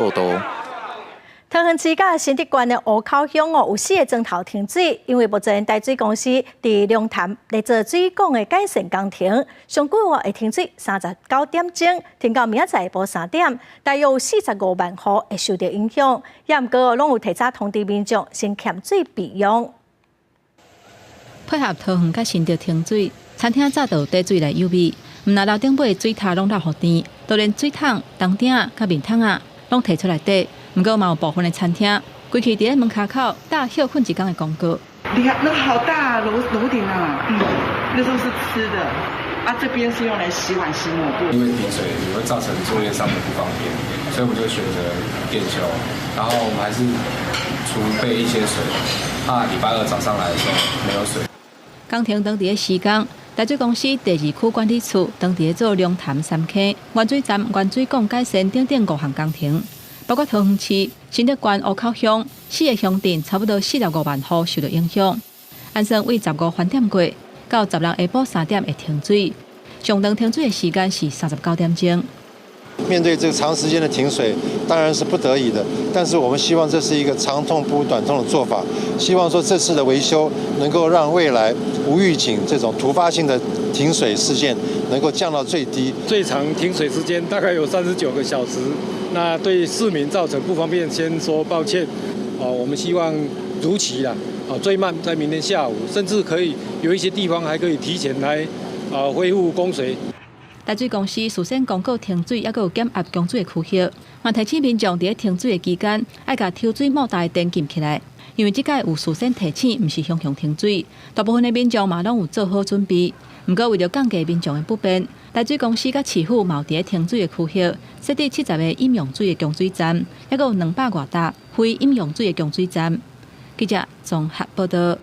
报道。桃园市甲新竹县的湖口乡有4个钟头停水，因为目前台水公司伫龙潭在做水管的改善工程，上久会停水39点钟，停到明仔载下晡3点，大约有45万户会受到影响。也毋过，拢有提早通知民众先欠水备用。配合桃园甲新竹停水，餐厅早就底水来有味，毋但楼顶尾水塔拢落雨电，就连水桶、铜鼎甲面桶啊，拢摕出来底。不过，嘛有部分的餐厅，规气伫咧门口口搭休困一天的广告。你看，那好大楼顶啊！那时候是吃的，啊，这边是用来洗碗洗抹布。因为停水也会造成作业上的不方便，所以我们就选择电休。然后我们还是储备一些水，怕礼拜二早上来的时候没有水。工程当地的时间，台水公司第2区管理处当地做龙潭3溪原水站原水管改善等5项工程。包括桃园市、新竹县湖口乡4个乡镇，差不多45万户受到影响。按算为15翻点过，到16下晡3点会停水，上长停水的时间是39点钟。面对这个长时间的停水，当然是不得已的，但是我们希望这是一个长痛不如短痛的做法。希望说这次的维修能够让未来无预警这种突发性的停水事件能够降到最低。最长停水时间大概有39个小时。那对市民造成不方便，先说抱歉。我们希望如期啦，最慢在明天下午，甚至可以有一些地方还可以提前来恢复供水。台水公司事先公告停水，也有减压供水的区域，嘛提醒民众伫咧停水的期间，爱甲抽水莫大的电禁起来，因为即届有事先提醒，毋是向向停水，大部分的民众嘛拢有做好准备。不过为了降低民众的不便，台水公司甲市府嘛有伫咧停水的区域设置70个饮用水的供水站，也有200多搭非饮用水的供水站。记者综合报道。